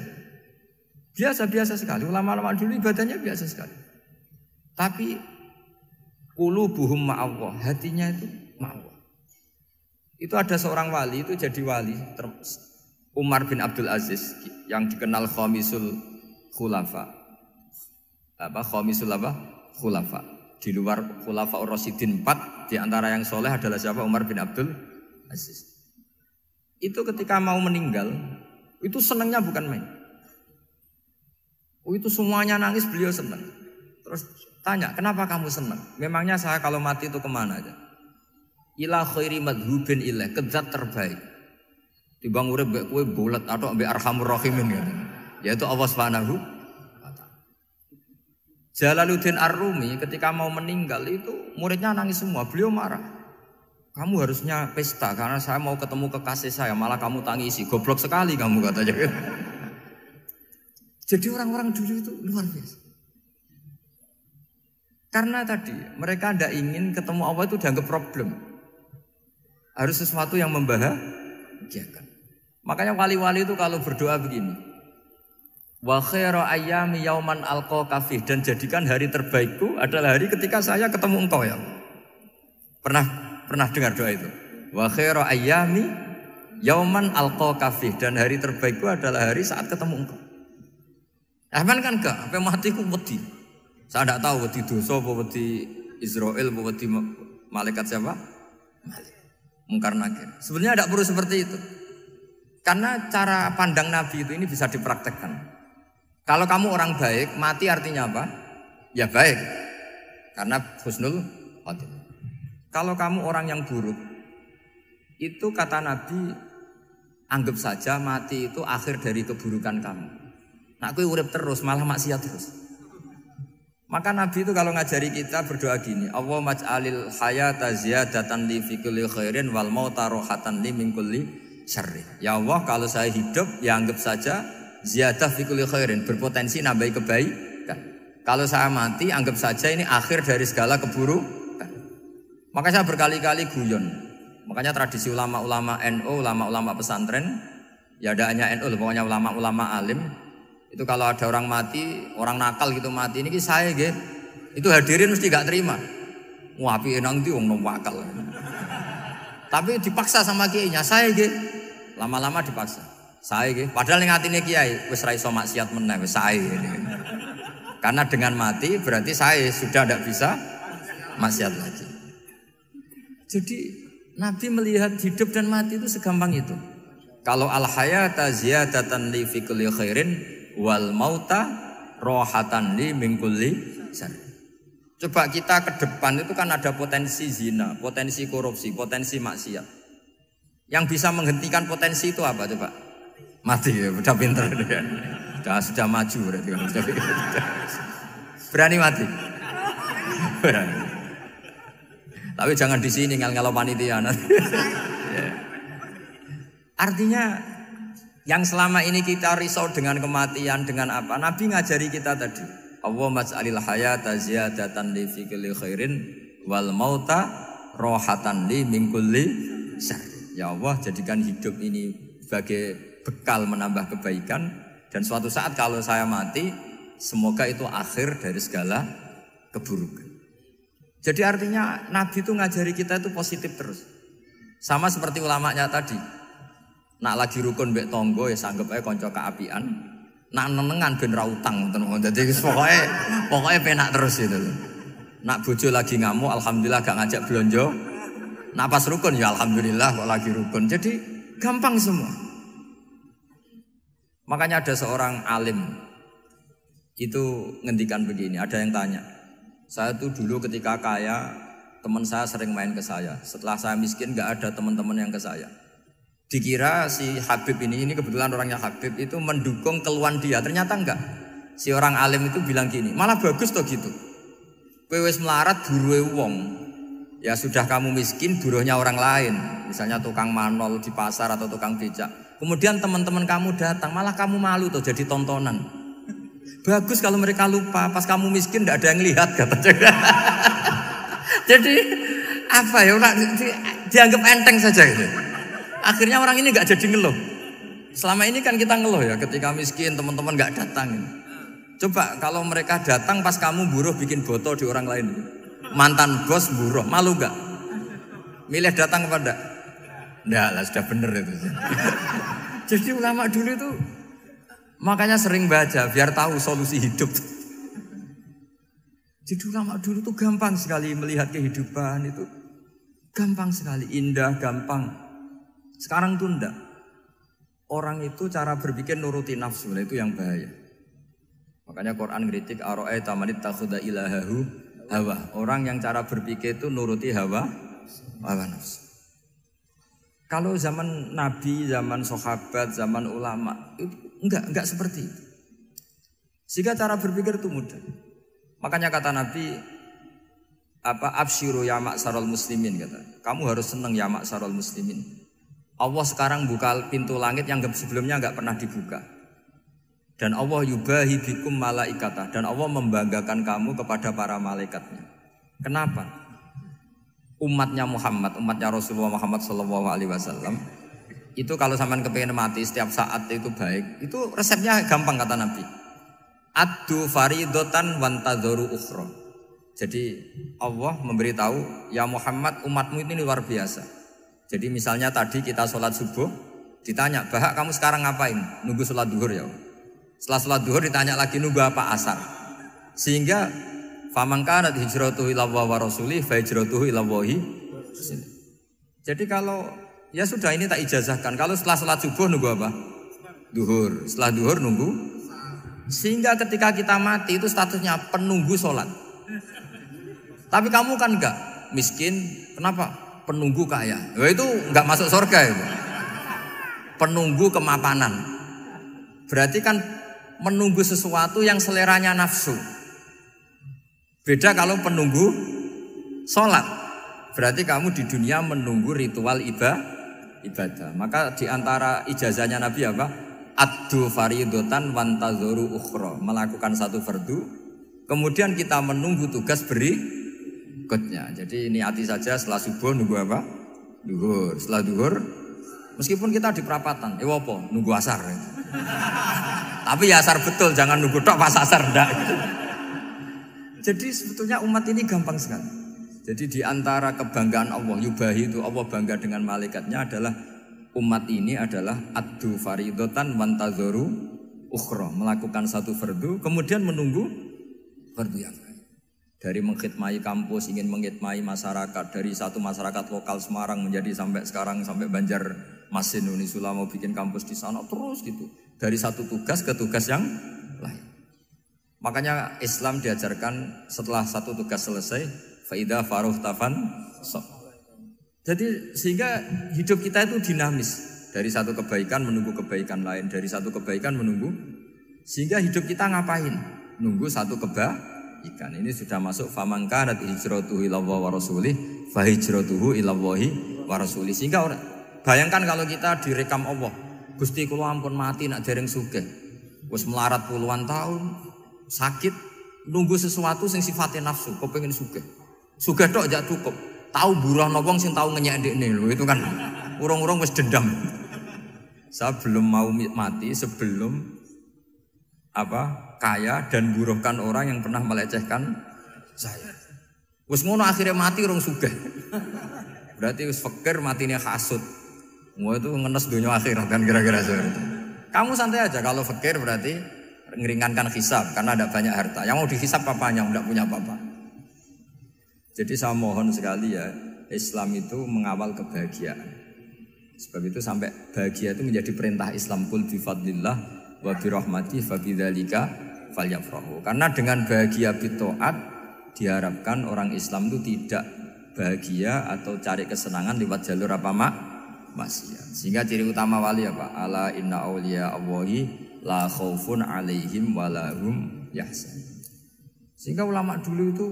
Biasa-biasa sekali. Ulama-ulama dulu ibadahnya biasa sekali. Tapi qulubuhum ma Allah, hatinya itu ma Allah. Itu ada seorang wali itu jadi wali, Umar bin Abdul Aziz yang dikenal Khamisul Khulafa. Khamisul Khulafa. Di luar Khulafa Ar-Rasyidin 4, di antara yang soleh adalah siapa? Umar bin Abdul Aziz. Itu ketika mau meninggal, itu senangnya bukan main. Itu semuanya nangis, beliau senang. Terus tanya, kenapa kamu senang? Memangnya saya kalau mati itu kemana aja? Ila khairi madhubin ilah, ke zat terbaik. Timbang urip mbek kowe bolet atau mbek arhamur rahimin gitu. Yaitu Allah Subhanahu wa taala. Jalaluddin Ar-Rumi ketika mau meninggal itu muridnya nangis semua, beliau marah. kamu harusnya pesta karena saya mau ketemu kekasih saya, malah kamu tangisi. Goblok sekali kamu katanya. Jadi orang-orang dulu itu luar biasa. Karena tadi mereka tidak ingin ketemu Allah itu dianggap problem. Harus sesuatu yang membahagiakan. Makanya wali-wali itu kalau berdoa begini. Wa khairu ayyami yauman alqa kafih, dan jadikan hari terbaikku adalah hari ketika saya ketemu engkau ya Allah. Pernah dengar doa itu? Wa khairu ayyami yauman alqa kafih, dan hari terbaikku adalah hari saat ketemu engkau. Aman kan enggak? Sampai mati ku wedi. Saya tidak tahu wedi dosa apa wedi Israel apa wedi malaikat siapa? Mungkar nakir. Sebenarnya tidak perlu seperti itu. Karena cara pandang Nabi itu ini bisa dipraktekkan. Kalau kamu orang baik, mati artinya apa? Ya baik. Karena husnul khotimah. Kalau kamu orang yang buruk, itu kata Nabi, anggap saja mati itu akhir dari keburukan kamu. Nak kowe urip terus malah maksiat terus. Maka Nabi itu kalau ngajari kita berdoa gini, Allahumma ij'alil hayata ziyadatan li fi kulli khairin wal mauta rohatan li min kulli syarri. Ya Allah, kalau saya hidup ya anggap saja ziyadah fi kulli khairin, berpotensi nambahi kebaikan. Kalau saya mati anggap saja ini akhir dari segala keburukan. Maka saya berkali-kali guyon. Makanya tradisi ulama-ulama NU, ulama-ulama pesantren, ya ada hanya NU, pokoknya ulama-ulama alim. Itu kalau ada orang mati, orang nakal gitu mati, ini saya gitu. Itu hadirin mesti gak terima. Wah, api enang itu wong wakal. Tapi dipaksa sama kiainya, saya gitu. Lama-lama dipaksa. Saya gitu. Padahal yang ngatine kiai, wis ra iso maksiat meneh, wis saya gitu. Karena dengan mati berarti saya sudah tidak bisa maksiat lagi. Jadi Nabi melihat hidup dan mati itu segampang itu. Kalau al-hayata ziyadatan li fi kulli khairin wal mauta rohatan li min kulli syarr. Coba kita ke depan itu kan ada potensi zina, potensi korupsi, potensi maksiat. Yang bisa menghentikan potensi itu apa coba? Mati ya, udah pinter dia. Sudah maju berarti. Berani mati. Berani. Tapi jangan di sini ngel-ngelo panitia nanti. Artinya yang selama ini kita risau dengan kematian, dengan apa? Nabi ngajari kita tadi. Allahumma ij'alil hayata ziyadatan li fi kulli khairin wal mauta rohatan li min kulli syarr. Ya Allah, jadikan hidup ini sebagai bekal menambah kebaikan, dan suatu saat kalau saya mati, semoga itu akhir dari segala keburukan. Jadi artinya Nabi itu ngajari kita itu positif terus. Sama seperti ulamanya tadi. Nak lagi rukun mbek tonggo ya sanggep ae kanca keapian. Nak nenengan ben ra utang ngoten. Dadi pokoke penak terus itu. Nak bojo lagi ngamuk alhamdulillah gak ngajak blonjo. Nak pas rukun ya alhamdulillah kok lagi rukun. Jadi gampang semua. Makanya ada seorang alim itu ngendikan begini, ada yang tanya. Saya tuh dulu ketika kaya, teman saya sering main ke saya. Setelah saya miskin gak ada teman-teman yang ke saya. Dikira si Habib ini kebetulan orangnya Habib itu mendukung keluhan dia. Ternyata enggak. Si orang alim itu bilang gini, malah bagus toh gitu. Kowe wis melarat buruhe wong. Ya sudah kamu miskin buruhnya orang lain. Misalnya tukang manol di pasar atau tukang becak. Kemudian teman-teman kamu datang, malah kamu malu tuh jadi tontonan. Bagus kalau mereka lupa, pas kamu miskin enggak ada yang lihat katanya. Jadi apa ya, dianggap enteng saja gitu. Akhirnya orang ini gak jadi ngeluh. Selama ini kan kita ngeluh ya, ketika miskin teman-teman gak datang. Coba kalau mereka datang pas kamu buruh bikin foto di orang lain. Mantan bos buruh, malu gak? Milih datang apa enggak? Enggak lah, sudah bener itu. Jadi ulama dulu itu makanya sering baca biar tahu solusi hidup. Jadi ulama dulu tuh gampang sekali melihat kehidupan itu. Gampang sekali, indah, gampang. Sekarang tuh enggak. Orang itu cara berpikir nuruti nafsu, itu yang bahaya. Makanya Quran ngeritik ara'aita man ittakhadha ilahahu hawa. Orang yang cara berpikir itu nuruti hawa nafsu. Kalau zaman Nabi, zaman sahabat, zaman ulama itu enggak seperti itu. Sehingga cara berpikir itu mudah. Makanya kata Nabi, absyiru ya ma'syarul muslimin kata. Kamu harus senang ya ma'syarul muslimin. Allah sekarang buka pintu langit yang sebelumnya enggak pernah dibuka. Dan Allah yubahi bikum malaikatah, dan Allah membanggakan kamu kepada para malaikatnya. Kenapa? Umatnya Muhammad, umatnya Rasulullah Muhammad SAW, itu kalau sampean kepengen mati setiap saat itu baik, itu resepnya gampang kata Nabi. Addu faridotan wantadzoru ukhra. Jadi Allah memberitahu, ya Muhammad, umatmu ini luar biasa. Jadi misalnya tadi kita sholat subuh, ditanya, Bahak kamu sekarang ngapain? Nunggu sholat duhur ya. Setelah sholat duhur ditanya lagi nunggu apa asar. Sehingga faman kanat hijratuhu ila Allah wa rasulih fa hijratuhu ila Allah. Jadi kalau ya sudah ini tak ijazahkan. Kalau setelah sholat subuh nunggu apa? Duhur. Setelah duhur nunggu. Sehingga ketika kita mati itu statusnya penunggu sholat. Tapi kamu kan enggak miskin. Kenapa? Penunggu kaya. Ya itu enggak masuk surga itu. Penunggu kemapanan. Berarti kan menunggu sesuatu yang seleranya nafsu. Beda kalau penunggu sholat. Berarti kamu di dunia menunggu ritual ibadah. Maka di antara ijazahnya Nabi apa? Addu faridotan wantadzoru ukhra. Melakukan satu fardu. Kemudian kita menunggu tugas berikutnya. Jadi niati saja setelah subuh nunggu apa? Duhur. Setelah duhur, meskipun kita di perapatan, apa? Nunggu asar. Tapi ya asar betul, jangan nunggu tok pas asar ndak. Jadi sebetulnya umat ini gampang sekali. Jadi di antara kebanggaan Allah, yubahi itu Allah bangga dengan malaikatnya adalah umat ini adalah addu faridotan wantadzoru ukhra, melakukan satu fardu kemudian menunggu fardu yang lain. Dari mengkhidmati kampus, ingin mengkhidmati masyarakat, dari satu masyarakat lokal Semarang menjadi sampai sekarang sampai Banjarmasin, Unisula mau bikin kampus di sana terus gitu. Dari satu tugas ke tugas yang lain. Makanya Islam diajarkan setelah satu tugas selesai, faida faruh tafan sok. Jadi sehingga hidup kita itu dinamis. Dari satu kebaikan menunggu kebaikan lain, dari satu kebaikan menunggu. Sehingga hidup kita ngapain? Nunggu satu kebaikan. Ini sudah masuk faman kanat hijratuhu ila Allah wa rasulih fa hijratuhu ila Allah wa rasulih. Sehingga bayangkan kalau kita direkam Allah. Gusti kula ampun mati nak dereng sugih. Wis melarat puluhan tahun, sakit, nunggu sesuatu sing sifatnya nafsu, kepengin sugih. Sugih tok jak cukup. Tahu buruhno wong sing tau ngenyek ndekne lho, itu kan urung-urung wis dendam. Saya belum mau mati sebelum kaya dan buruhkan orang yang pernah melecehkan saya. Wis ngono akhirnya mati urung sugih. Berarti wis fakir matine hasud. Mau itu ngenes dunia akhirat kan kira-kira seperti itu. Kamu santai aja kalau fakir berarti ngeringankan hisab karena ada banyak harta. Yang mau dihisab papanya enggak punya apa-apa. Jadi saya mohon sekali ya, Islam itu mengawal kebahagiaan. Sebab itu sampai bahagia itu menjadi perintah Islam, qul bi fadlillah wa bi rahmati fa bidzalika falyafrahu. Karena dengan bahagia bi taat diharapkan orang Islam itu tidak bahagia atau cari kesenangan lewat jalur apa maksiat. Sehingga ciri utama wali apa? Ala inna auliya Allahi la khaufun alaihim walahum yahzanun. Sehingga ulama dulu itu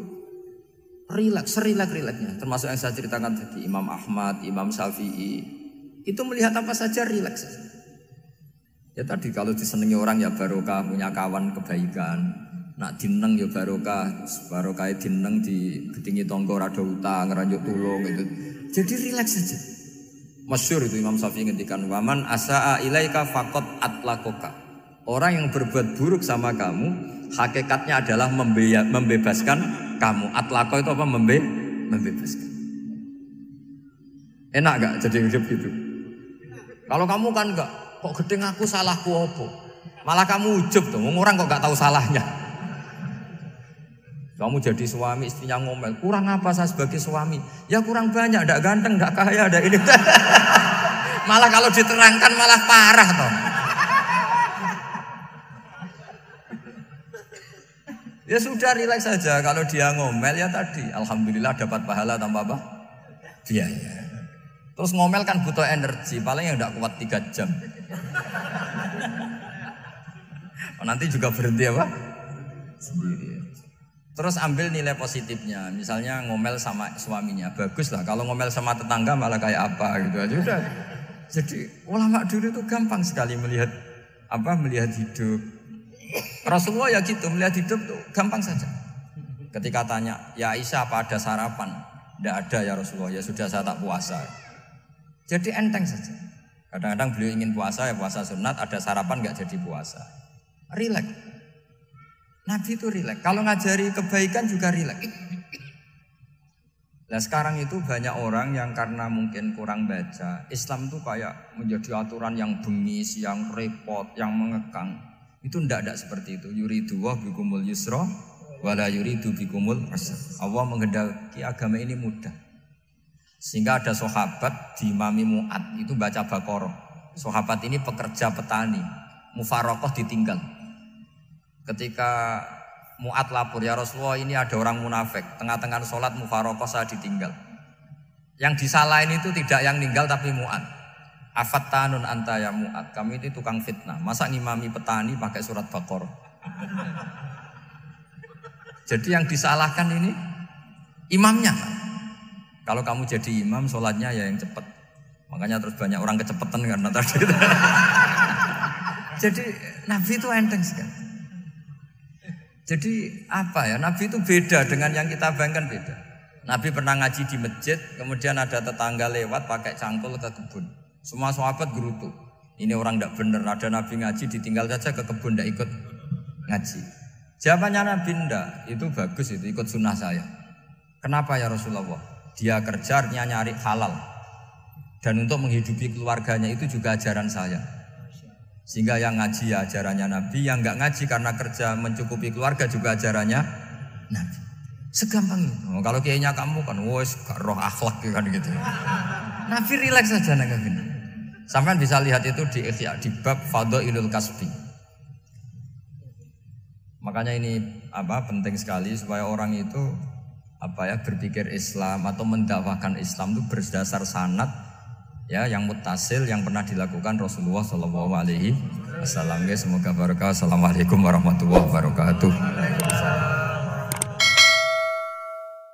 rileks-rileksnya. Termasuk yang saya ceritakan tadi, Imam Ahmad, Imam Syafi'i, itu melihat apa saja rileks. Ya tadi kalau disenangi orang ya barokah, punya kawan kebaikan. Nak dineng ya barokah dineng di gedingi tonggo rada utang, ngeranjuk tulung gitu. Jadi rileks saja. Masyhur itu Imam Syafi'i ngendikan, waman asaa ilaika faqad atlakoka. Orang yang berbuat buruk sama kamu, hakikatnya adalah membebaskan kamu. Atlako itu apa? Membebaskan. Enak gak jadi hidup gitu? Kalau kamu kan enggak, kok gedeng aku salahku apa? Malah kamu ujub tuh, orang kok gak tahu salahnya. Kamu jadi suami, istrinya ngomel, kurang apa saya sebagai suami? Ya kurang banyak, enggak ganteng, enggak kaya, enggak ini. Malah kalau diterangkan malah parah toh. Ya sudah rileks saja, kalau dia ngomel ya tadi, alhamdulillah dapat pahala tanpa apa? Biaya. Terus ngomel kan butuh energi, paling yang enggak kuat 3 jam. Nanti juga berhenti apa? Sendiri. Terus ambil nilai positifnya, misalnya ngomel sama suaminya, bagus lah. Kalau ngomel sama tetangga malah kayak apa gitu aja udah. Jadi ulama dulu itu gampang sekali melihat hidup. Rasulullah ya gitu, melihat hidup tuh gampang saja. Ketika tanya, ya Aisyah apa ada sarapan? Tidak ada ya Rasulullah, ya sudah saya tak puasa. Jadi enteng saja. Kadang-kadang beliau ingin puasa ya puasa sunat, ada sarapan nggak jadi puasa. Rileks. Nabi itu rileks. Kalau ngajari kebaikan juga rileks. Nah sekarang itu banyak orang yang karena mungkin kurang baca, Islam itu kayak menjadi aturan yang bengis, yang repot, yang mengekang. Itu tidak seperti itu. Yuridu wa bikumul yusra wala yuridu bikumul usra. Allah menghendaki agama ini mudah. Sehingga ada sahabat di Imami Mu'ad itu baca Baqarah. Sahabat ini pekerja petani, mufarokoh ditinggal. Ketika Mu'ad lapor, ya Rasulullah ini ada orang munafik, tengah-tengah sholat mufarokoh saya ditinggal. Yang disalahin itu tidak yang ninggal tapi Mu'ad. Afattanun anta ya Mu'ad, kami itu tukang fitnah. Masa ngimami petani pakai surat Baqarah? Jadi yang disalahkan ini imamnya. Kalau kamu jadi imam, sholatnya ya yang cepat. Makanya terus banyak orang kecepetan karena tadi. Jadi Nabi itu enteng sekali. Jadi apa ya, Nabi itu beda dengan yang kita bayangkan beda. Nabi pernah ngaji di masjid, kemudian ada tetangga lewat pakai cangkul ke kebun. Semua sahabat gerutu. Ini orang tidak benar, ada Nabi ngaji ditinggal saja ke kebun, tidak ikut ngaji. Jawabannya Nabi tidak, itu bagus, itu ikut sunnah saya. Kenapa ya Rasulullah? Dia kerja nyari halal. Dan untuk menghidupi keluarganya itu juga ajaran saya. Sehingga yang ngaji ya ajarannya Nabi, yang enggak ngaji karena kerja mencukupi keluarga juga ajarannya Nabi. Segampang itu. Oh, kalau kayaknya kamu kan, wes roh akhlak kan gitu. Nabi rileks saja nggak gini. Sampai bisa lihat itu di Ihya, di bab Fadhailul Kasbi. Makanya ini penting sekali supaya orang itu berpikir Islam atau mendakwahkan Islam itu berdasar sanad. Ya, yang muttasil yang pernah dilakukan Rasulullah SAW. Semoga barokah. Assalamualaikum warahmatullahi wabarakatuh.